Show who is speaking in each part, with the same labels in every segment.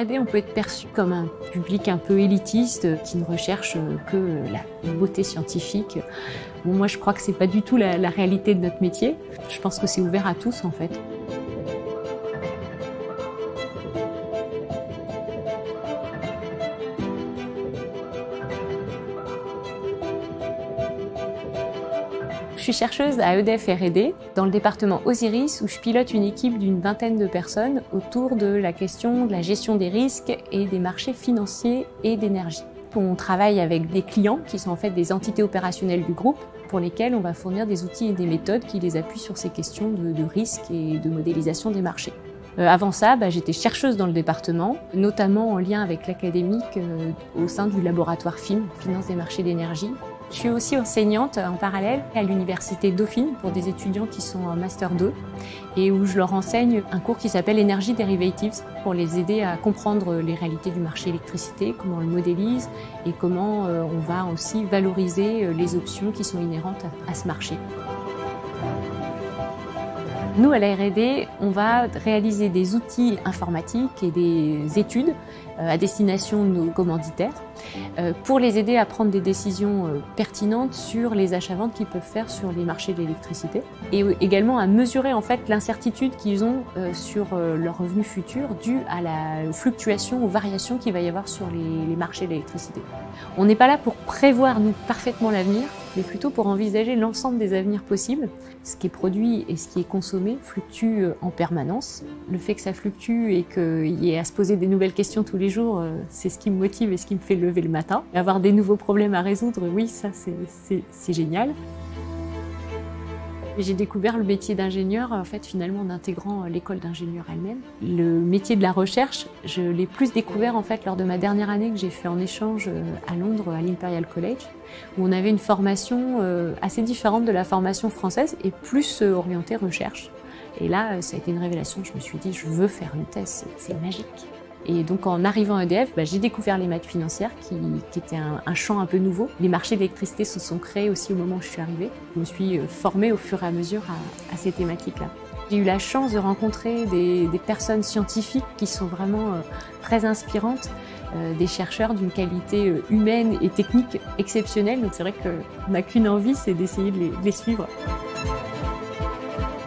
Speaker 1: R&D, on peut être perçu comme un public un peu élitiste qui ne recherche que la beauté scientifique. Bon, moi, je crois que c'est pas du tout la réalité de notre métier. Je pense que c'est ouvert à tous, en fait. Je suis chercheuse à EDF R&D, dans le département Osiris, où je pilote une équipe d'une vingtaine de personnes autour de la question de la gestion des risques et des marchés financiers et d'énergie. On travaille avec des clients qui sont en fait des entités opérationnelles du groupe, pour lesquels on va fournir des outils et des méthodes qui les appuient sur ces questions de risque et de modélisation des marchés. Avant ça, j'étais chercheuse dans le département, notamment en lien avec l'académique au sein du laboratoire FIM, Finance des marchés d'énergie. Je suis aussi enseignante en parallèle à l'université Dauphine pour des étudiants qui sont en Master 2 et où je leur enseigne un cours qui s'appelle Energy Derivatives pour les aider à comprendre les réalités du marché électricité, comment on le modélise et comment on va aussi valoriser les options qui sont inhérentes à ce marché. Nous, à la R&D, on va réaliser des outils informatiques et des études à destination de nos commanditaires pour les aider à prendre des décisions pertinentes sur les achats-ventes qu'ils peuvent faire sur les marchés de l'électricité et également à mesurer en fait l'incertitude qu'ils ont sur leurs revenus futurs dû à la fluctuation, aux variations qu'il va y avoir sur les marchés de l'électricité. On n'est pas là pour prévoir nous parfaitement l'avenir, mais plutôt pour envisager l'ensemble des avenirs possibles. Ce qui est produit et ce qui est consommé fluctue en permanence. Le fait que ça fluctue et qu'il y ait à se poser des nouvelles questions tous les jours, c'est ce qui me motive et ce qui me fait lever le matin. Avoir des nouveaux problèmes à résoudre, oui, ça c'est génial. J'ai découvert le métier d'ingénieur en fait finalement en intégrant l'école d'ingénieur elle-même. Le métier de la recherche, je l'ai plus découvert en fait lors de ma dernière année que j'ai fait en échange à Londres à l'Imperial College, où on avait une formation assez différente de la formation française et plus orientée recherche. Et là, ça a été une révélation. Je me suis dit, je veux faire une thèse, c'est magique. Et donc en arrivant à EDF, j'ai découvert les maths financières qui étaient un champ un peu nouveau. Les marchés de l'électricité se sont créés aussi au moment où je suis arrivée. Je me suis formée au fur et à mesure à ces thématiques-là. J'ai eu la chance de rencontrer des personnes scientifiques qui sont vraiment très inspirantes, des chercheurs d'une qualité humaine et technique exceptionnelle. Donc c'est vrai qu'on n'a qu'une envie, c'est d'essayer de les suivre.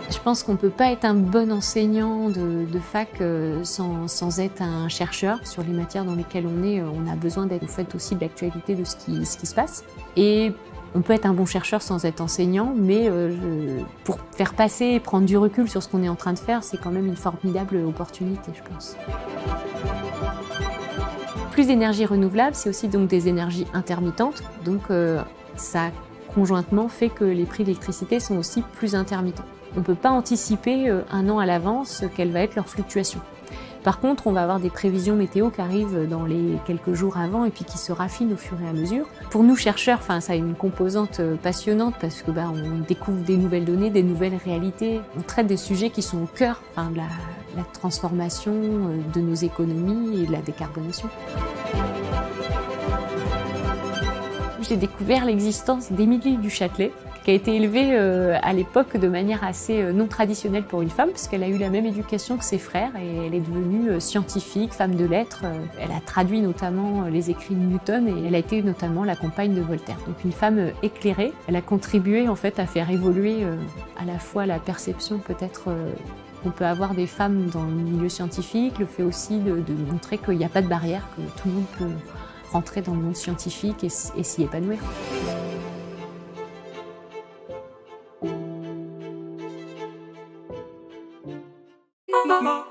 Speaker 1: Je pense qu'on ne peut pas être un bon enseignant de fac sans être un chercheur sur les matières dans lesquelles on est. On a besoin d'être au fait aussi de l'actualité de ce qui se passe. Et on peut être un bon chercheur sans être enseignant, mais pour faire passer et prendre du recul sur ce qu'on est en train de faire, c'est quand même une formidable opportunité, je pense. Plus d'énergie renouvelable, c'est aussi donc des énergies intermittentes. Donc ça conjointement fait que les prix de l'électricité sont aussi plus intermittents. On ne peut pas anticiper un an à l'avance quelle va être leur fluctuation. Par contre, on va avoir des prévisions météo qui arrivent dans les quelques jours avant et puis qui se raffinent au fur et à mesure. Pour nous chercheurs, ça a une composante passionnante parce que on découvre des nouvelles données, des nouvelles réalités. On traite des sujets qui sont au cœur de la transformation de nos économies et de la décarbonation. J'ai découvert l'existence d'Émilie du Châtelet, qui a été élevée à l'époque de manière assez non traditionnelle pour une femme, parce qu'elle a eu la même éducation que ses frères et elle est devenue scientifique, femme de lettres. Elle a traduit notamment les écrits de Newton et elle a été notamment la compagne de Voltaire. Donc une femme éclairée, elle a contribué en fait à faire évoluer à la fois la perception peut-être qu'on peut avoir des femmes dans le milieu scientifique, le fait aussi de montrer qu'il n'y a pas de barrière, que tout le monde peut rentrer dans le monde scientifique et s'y épanouir.
Speaker 2: Mama.